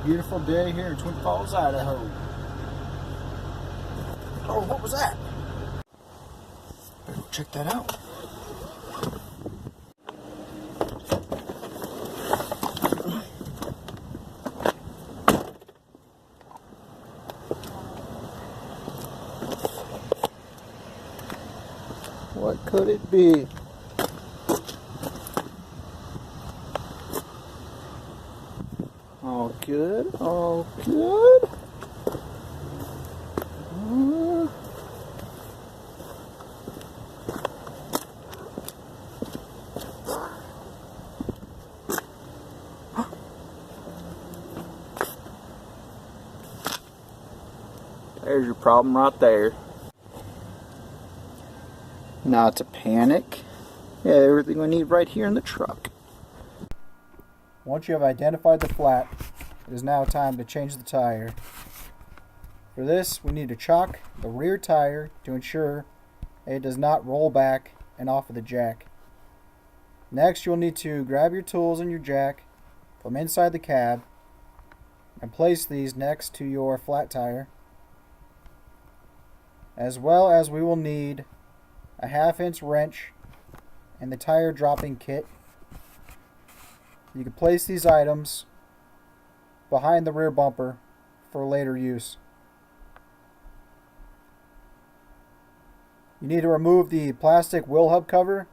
Beautiful day here in Twin Falls, Idaho. Oh, what was that? Better go check that out. What could it be? All good, all good. There's your problem right there. Not to panic. Yeah, everything we need right here in the truck. Once you have identified the flat, it is now time to change the tire. For this, we need to chock the rear tire to ensure it does not roll back and off of the jack. Next, you'll need to grab your tools and your jack from inside the cab and place these next to your flat tire, as well as we will need a 1/2-inch wrench and the tire dropping kit. You can place these items behind the rear bumper for later use. You need to remove the plastic wheel hub cover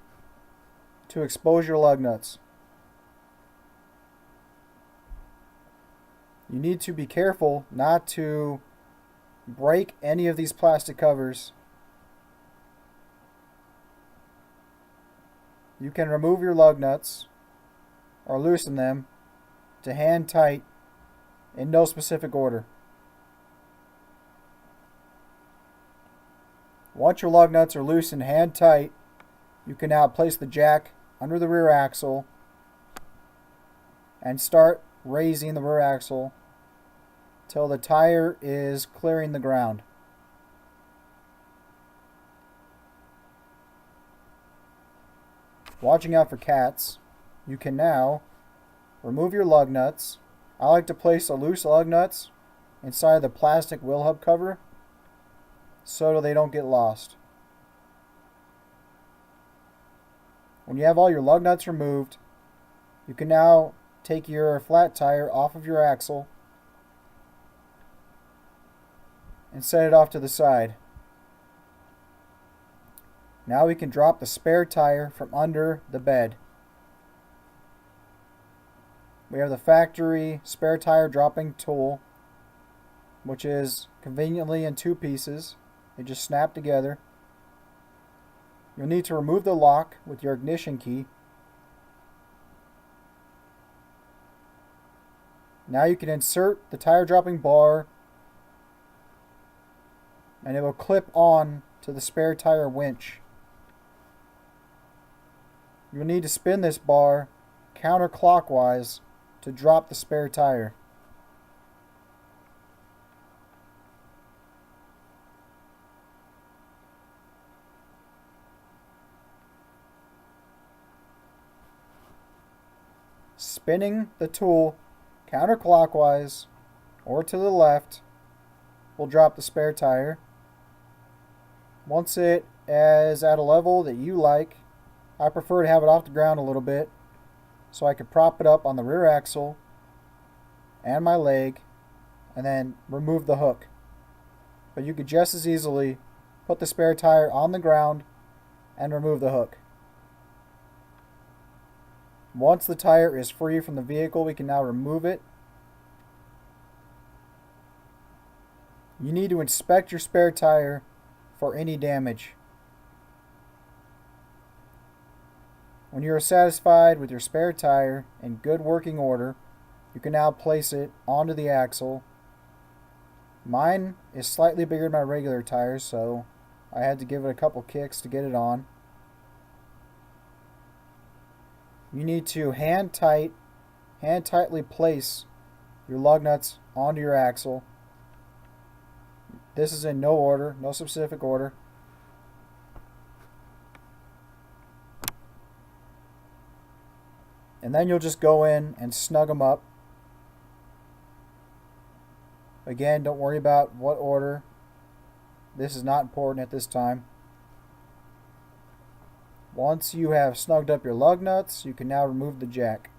to expose your lug nuts. You need to be careful not to break any of these plastic covers. You can remove your lug nuts or loosen them to hand tight in no specific order. Once your lug nuts are loose and hand tight, you can now place the jack under the rear axle and start raising the rear axle till the tire is clearing the ground. Watching out for cats, you can now remove your lug nuts. I like to place the loose lug nuts inside the plastic wheel hub cover so they don't get lost. When you have all your lug nuts removed, you can now take your flat tire off of your axle and set it off to the side. Now we can drop the spare tire from under the bed. We have the factory spare tire dropping tool, which is conveniently in 2 pieces. They just snap together. You'll need to remove the lock with your ignition key. Now you can insert the tire dropping bar and it will clip on to the spare tire winch. You'll need to spin this bar counterclockwise to drop the spare tire. Spinning the tool counterclockwise or to the left will drop the spare tire. Once it is at a level that you like, I prefer to have it off the ground a little bit so I can prop it up on the rear axle and my leg and then remove the hook. But you could just as easily put the spare tire on the ground and remove the hook. Once the tire is free from the vehicle, we can now remove it. You need to inspect your spare tire for any damage. When you are satisfied with your spare tire in good working order, you can now place it onto the axle. Mine is slightly bigger than my regular tires, so I had to give it a couple kicks to get it on. You need to hand tightly place your lug nuts onto your axle. This is in no order, no specific order. And then you'll just go in and snug them up. Again, don't worry about what order. This is not important at this time. Once you have snugged up your lug nuts, you can now remove the jack.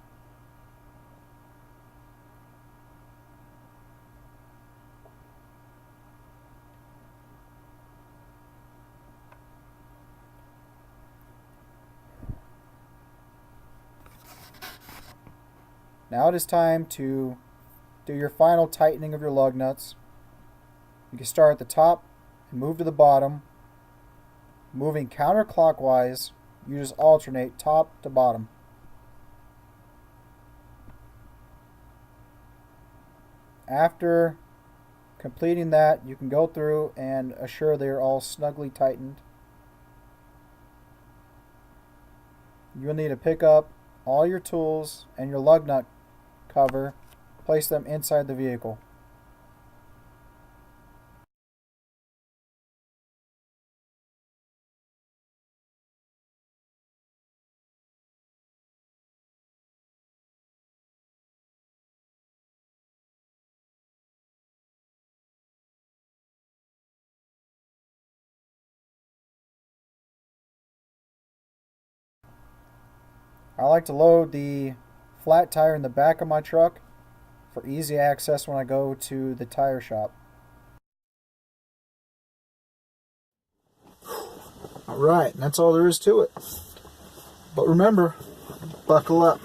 Now it is time to do your final tightening of your lug nuts. You can start at the top and move to the bottom. Moving counterclockwise, you just alternate top to bottom. After completing that, you can go through and assure they are all snugly tightened. You'll need to pick up all your tools and your lug nut cover, place them inside the vehicle. I like to load the flat tire in the back of my truck for easy access when I go to the tire shop. Alright, and that's all there is to it. But remember, buckle up.